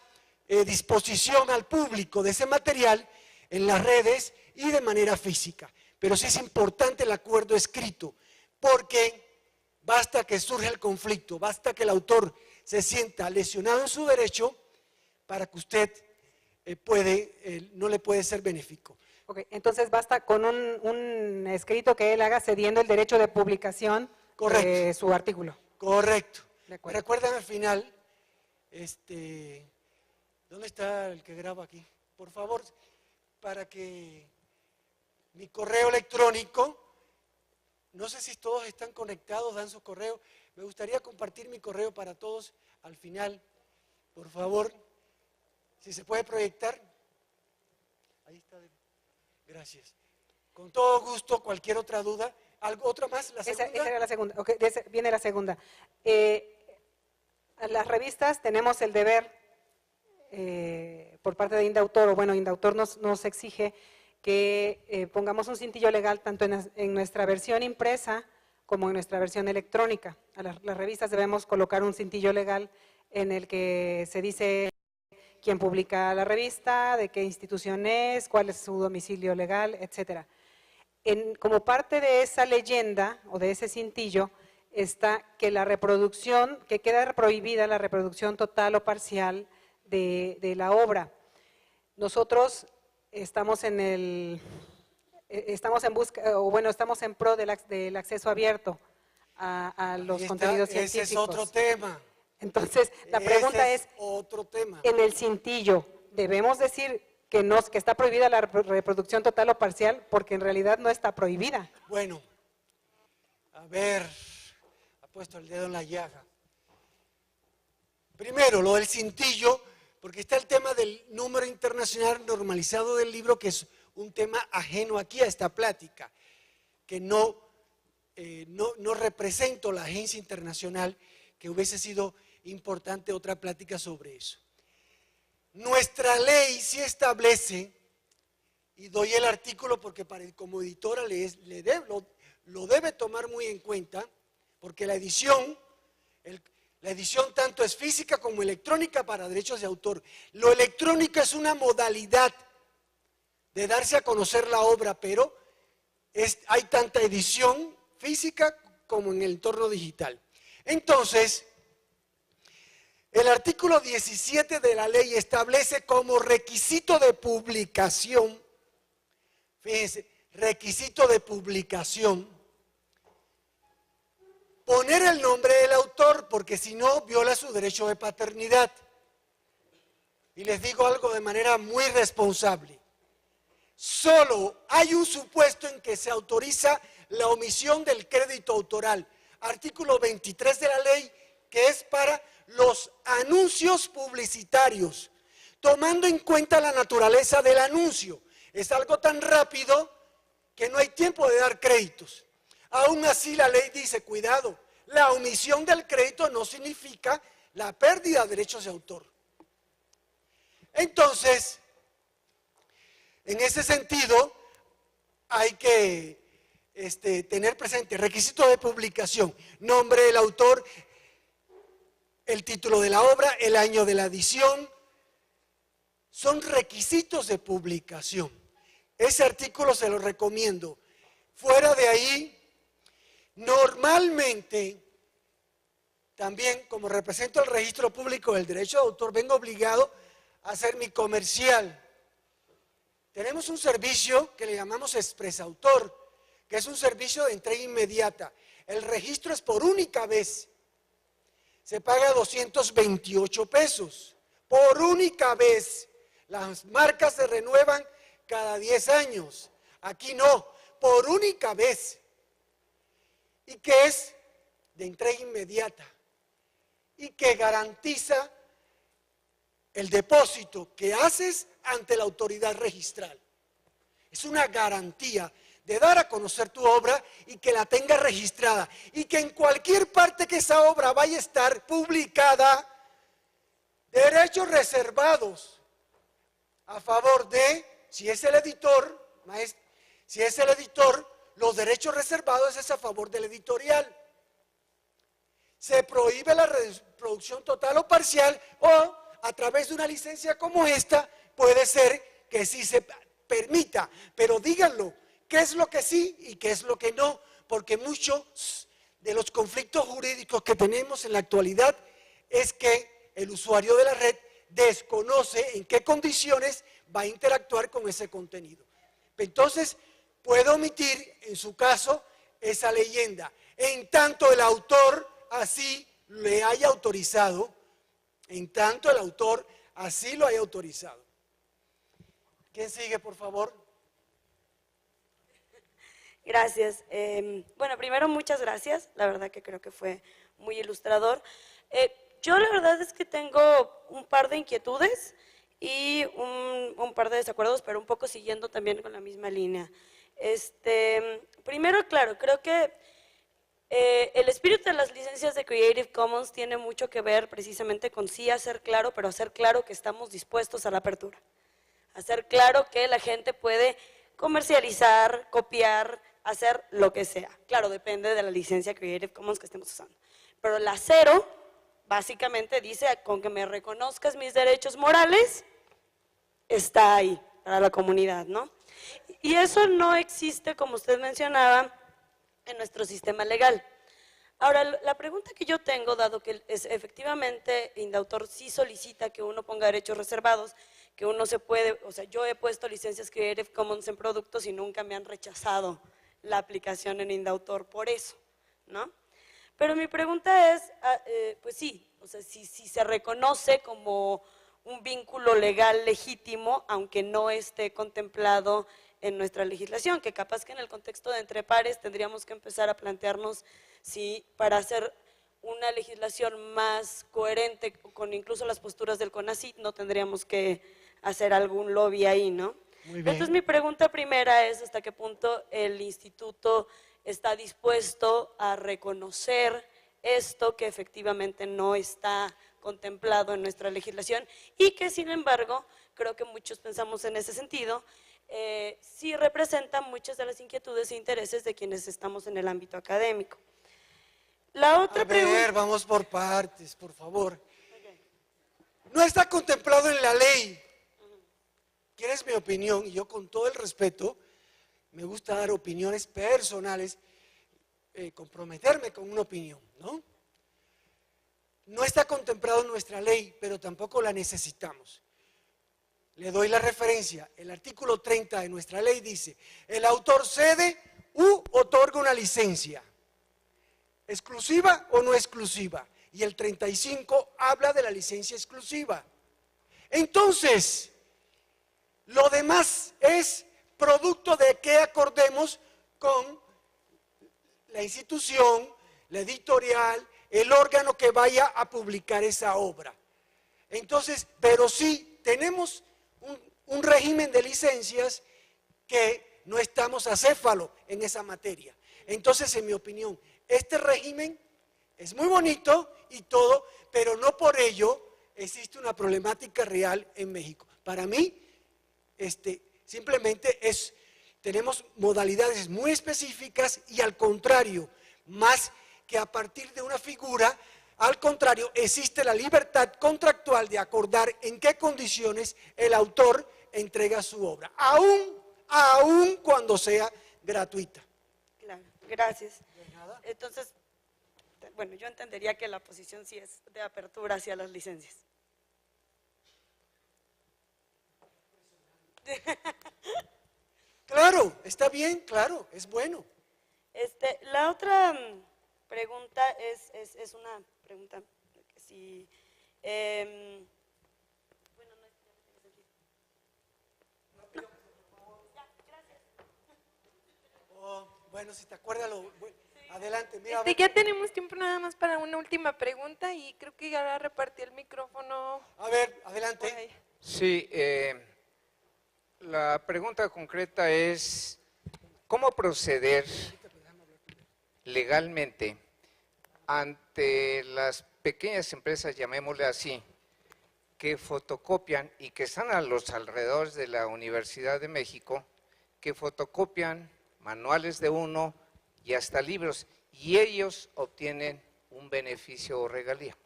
disposición al público de ese material en las redes y de manera física. Pero sí es importante el acuerdo escrito, porque basta que surja el conflicto, basta que el autor se sienta lesionado en su derecho para que usted no le puede ser benéfico. Ok, entonces basta con un escrito que él haga cediendo el derecho de publicación de su artículo. Correcto. De acuerdo. ¿Recuerdan al final? ¿Dónde está el que graba aquí? Por favor, para que mi correo electrónico, no sé si todos están conectados, dan su correo, me gustaría compartir mi correo para todos al final, por favor, si se puede proyectar. Ahí está. Gracias. Con todo gusto, cualquier otra duda. ¿Otra más? ¿La segunda? Esa era la segunda. Okay, viene la segunda. A las revistas tenemos el deber, por parte de Indautor, o bueno, Indautor nos exige que pongamos un cintillo legal tanto en nuestra versión impresa como en nuestra versión electrónica. A las revistas debemos colocar un cintillo legal en el que se dice quién publica la revista, de qué institución es, cuál es su domicilio legal, etcétera. Como parte de esa leyenda o de ese cintillo está que la reproducción, que queda prohibida la reproducción total o parcial de la obra. Nosotros estamos en busca, o bueno, estamos en pro del acceso abierto a los contenidos científicos. Ese es otro tema. Entonces, la pregunta es, otro tema. en el cintillo, ¿debemos decir que está prohibida la reproducción total o parcial? Porque en realidad no está prohibida. Bueno, a ver, ha puesto el dedo en la llaga. Primero, lo del cintillo, porque está el tema del número internacional normalizado del libro, que es un tema ajeno aquí a esta plática, que no represento la agencia internacional, que hubiese sido importante otra plática sobre eso. Nuestra ley sí establece, y doy el artículo porque como editora lo debe tomar muy en cuenta, porque la edición tanto es física como electrónica para derechos de autor. Lo electrónico es una modalidad de darse a conocer la obra, pero hay tanta edición física como en el entorno digital. Entonces, el artículo 17 de la ley establece como requisito de publicación, fíjense, requisito de publicación, poner el nombre del autor, porque si no, viola su derecho de paternidad. Y les digo algo de manera muy responsable. Solo hay un supuesto en que se autoriza la omisión del crédito autoral. Artículo 23 de la ley, que es para los anuncios publicitarios, tomando en cuenta la naturaleza del anuncio. Es algo tan rápido que no hay tiempo de dar créditos. Aún así la ley dice, cuidado, la omisión del crédito no significa la pérdida de derechos de autor. Entonces, en ese sentido, hay que tener presente requisitos de publicación, nombre del autor, el título de la obra, el año de la edición, son requisitos de publicación. Ese artículo se lo recomiendo. Fuera de ahí, normalmente, también como represento el registro público del derecho de autor, vengo obligado a hacer mi comercial. Tenemos un servicio que le llamamos Expresautor, que es un servicio de entrega inmediata. El registro es por única vez. Se paga 228 pesos por única vez. Las marcas se renuevan cada 10 años. Aquí no, por única vez. Y que es de entrega inmediata. Y que garantiza el depósito que haces ante la autoridad registral. Es una garantía de dar a conocer tu obra y que la tenga registrada y que en cualquier parte que esa obra vaya a estar publicada, derechos reservados a favor de, si es el editor, los derechos reservados es a favor del editorial. Se prohíbe la reproducción total o parcial, o a través de una licencia como esta puede ser que sí se permita, pero díganlo, qué es lo que sí y qué es lo que no, porque muchos de los conflictos jurídicos que tenemos en la actualidad es que el usuario de la red desconoce en qué condiciones va a interactuar con ese contenido. Entonces, puede omitir, en su caso, esa leyenda, en tanto el autor así le haya autorizado, en tanto el autor así lo haya autorizado. ¿Quién sigue, por favor? Gracias. Bueno, primero muchas gracias, la verdad que creo que fue muy ilustrador. Yo la verdad es que tengo un par de inquietudes y un par de desacuerdos, pero un poco siguiendo también con la misma línea. Primero, claro, creo que el espíritu de las licencias de Creative Commons tiene mucho que ver precisamente con sí hacer claro, pero hacer claro que estamos dispuestos a la apertura. Hacer claro que la gente puede comercializar, copiar, hacer lo que sea. Claro, depende de la licencia Creative Commons que estemos usando. Pero la 0 básicamente dice, con que me reconozcas mis derechos morales, está ahí para la comunidad, ¿no? Y eso no existe, como usted mencionaba, en nuestro sistema legal. Ahora, la pregunta que yo tengo, dado que efectivamente Indautor sí solicita que uno ponga derechos reservados, que uno se puede, o sea, yo he puesto licencias Creative Commons en productos y nunca me han rechazado la aplicación en Indautor por eso, ¿no? Pero mi pregunta es, pues sí, o sea, si se reconoce como un vínculo legal legítimo, aunque no esté contemplado en nuestra legislación, que capaz que en el contexto de entre pares tendríamos que empezar a plantearnos si para hacer una legislación más coherente con incluso las posturas del CONACYT no tendríamos que hacer algún lobby ahí, ¿no? Muy bien. Entonces mi pregunta primera es hasta qué punto el instituto está dispuesto a reconocer esto que efectivamente no está contemplado en nuestra legislación y que sin embargo, creo que muchos pensamos en ese sentido, sí representa muchas de las inquietudes e intereses de quienes estamos en el ámbito académico. La otra pregunta… Vamos por partes, por favor. No está contemplado en la ley. ¿Quieres mi opinión? Y yo con todo el respeto, me gusta dar opiniones personales, comprometerme con una opinión, ¿no? No está contemplado en nuestra ley, pero tampoco la necesitamos. Le doy la referencia. El artículo 30 de nuestra ley dice, el autor cede u otorga una licencia, exclusiva o no exclusiva. Y el 35 habla de la licencia exclusiva. Entonces, lo demás es producto de que acordemos con la institución, la editorial, el órgano que vaya a publicar esa obra. Entonces, pero sí tenemos un régimen de licencias que no estamos acéfalo en esa materia. Entonces, en mi opinión, este régimen Es muy bonito y todo, pero no por ello existe una problemática real en México. Para mí, simplemente tenemos modalidades muy específicas y al contrario, más que a partir de una figura, al contrario, existe la libertad contractual de acordar en qué condiciones el autor entrega su obra, aún cuando sea gratuita. Claro, gracias. Entonces, bueno, yo entendería que la posición sí es de apertura hacia las licencias. Claro, está bien, claro, es bueno. La otra pregunta es una pregunta que sí, bueno, no tiene sentido. Bueno, si te acuerdas, adelante. Mira, Ya tenemos tiempo nada más para una última pregunta y creo que ahora repartí el micrófono. a ver, por adelante. ahí. Sí, la pregunta concreta es, ¿cómo proceder legalmente ante las pequeñas empresas, llamémosle así, que fotocopian y que están a los alrededores de la Universidad de México, que fotocopian manuales de uno y hasta libros, y ellos obtienen un beneficio o regalía?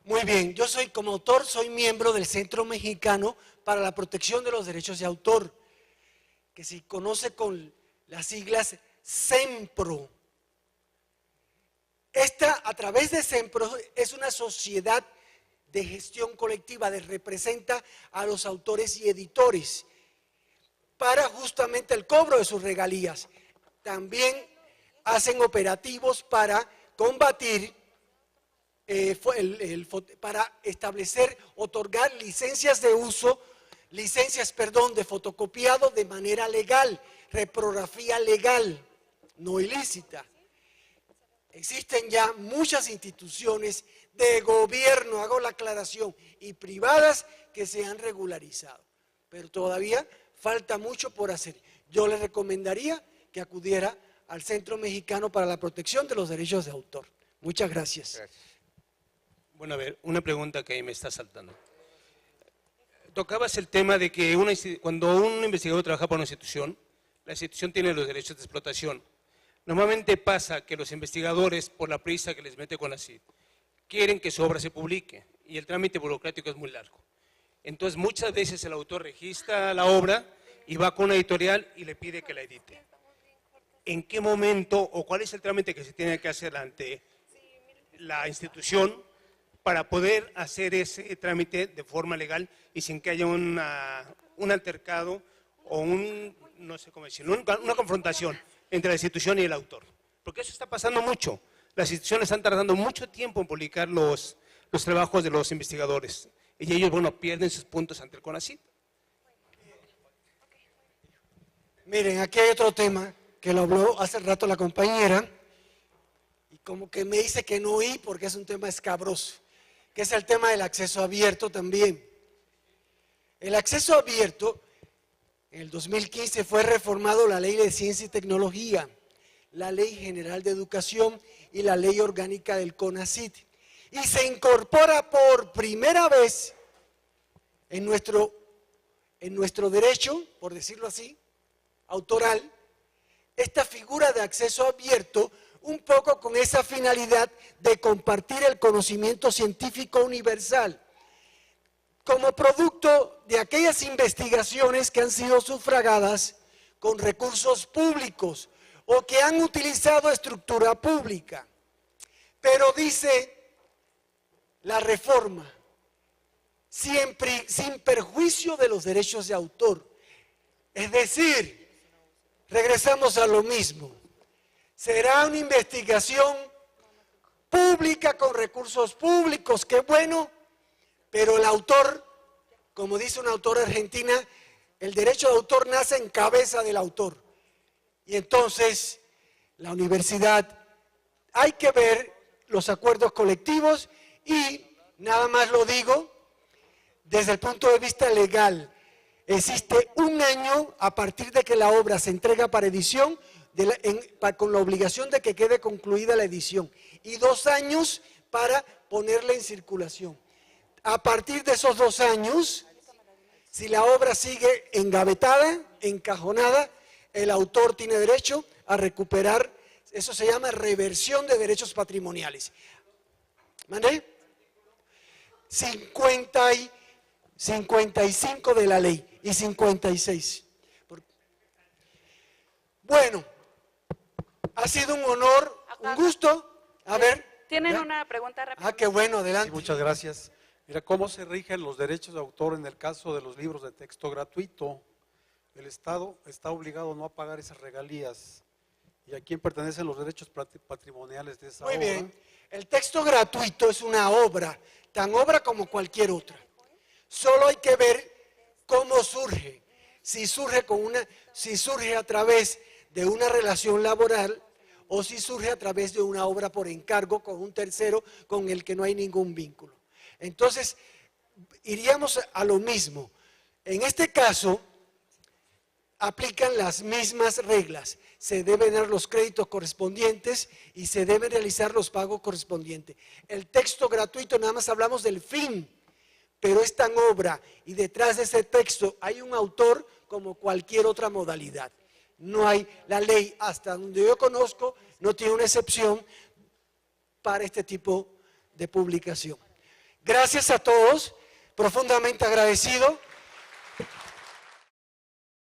Muy bien, yo como autor, soy miembro del Centro Mexicano para la Protección de los Derechos de Autor, que se conoce con las siglas CEMPRO. A través de CEMPRO, es una sociedad de gestión colectiva, representa a los autores y editores para justamente el cobro de sus regalías. También hacen operativos para combatir, para establecer, otorgar licencias de uso, de fotocopiado de manera legal, reprografía legal, no ilícita. Existen ya muchas instituciones de gobierno, hago la aclaración, y privadas que se han regularizado, pero todavía falta mucho por hacer. Yo le recomendaría que acudiera al Centro Mexicano para la Protección de los Derechos de Autor. Muchas gracias. Gracias. Bueno, a ver, una pregunta que ahí me está saltando. Tocabas el tema de que cuando un investigador trabaja para una institución, la institución tiene los derechos de explotación. Normalmente pasa que los investigadores, por la prisa que les mete con la CID, quieren que su obra se publique y el trámite burocrático es muy largo. Entonces, muchas veces el autor registra la obra y va con una editorial y le pide que la edite. ¿En qué momento o cuál es el trámite que se tiene que hacer ante la institución para poder hacer ese trámite de forma legal y sin que haya un altercado o no sé cómo decirlo, una confrontación entre la institución y el autor? Porque eso está pasando mucho. Las instituciones están tardando mucho tiempo en publicar los trabajos de los investigadores y ellos, bueno, pierden sus puntos ante el CONACYT. Miren, aquí hay otro tema que lo habló hace rato la compañera y como que me dice que no oí porque es un tema escabroso, que es el tema del acceso abierto también. El acceso abierto, en el 2015 fue reformado la Ley de Ciencia y Tecnología, la Ley General de Educación y la Ley Orgánica del CONACYT. Y se incorpora por primera vez en nuestro derecho, por decirlo así, autoral, esta figura de acceso abierto, un poco con esa finalidad de compartir el conocimiento científico universal, como producto de aquellas investigaciones que han sido sufragadas con recursos públicos o que han utilizado estructura pública. Pero dice la reforma, siempre sin perjuicio de los derechos de autor. Es decir, regresamos a lo mismo. Será una investigación pública con recursos públicos, qué bueno, pero el autor, como dice una autora argentina, el derecho de autor nace en cabeza del autor. Y entonces, la universidad, hay que ver los acuerdos colectivos y, nada más lo digo, desde el punto de vista legal, existe un año a partir de que la obra se entrega para edición, con la obligación de que quede concluida la edición y 2 años para ponerla en circulación. A partir de esos 2 años, si la obra sigue engavetada, encajonada, el autor tiene derecho a recuperar, eso se llama reversión de derechos patrimoniales. ¿Mandé? 55 de la ley y 56. Bueno, ha sido un honor, un gusto. A ver. ¿Tienen ¿ya? una pregunta rápida? Ah, qué bueno, adelante. Sí, muchas gracias. Mira, ¿cómo se rigen los derechos de autor en el caso de los libros de texto gratuito? El Estado está obligado no a pagar esas regalías. ¿Y a quién pertenecen los derechos patrimoniales de esa obra? Muy bien. El texto gratuito es una obra, tan obra como cualquier otra. Solo hay que ver cómo surge. Si surge a través de una relación laboral o si surge a través de una obra por encargo con un tercero con el que no hay ningún vínculo. Entonces, iríamos a lo mismo. En este caso, aplican las mismas reglas. Se deben dar los créditos correspondientes y se deben realizar los pagos correspondientes. El texto gratuito, nada más hablamos del fin, pero es tan obra y detrás de ese texto hay un autor como cualquier otra modalidad. No hay, la ley, hasta donde yo conozco, no tiene una excepción para este tipo de publicación. Gracias a todos, profundamente agradecido.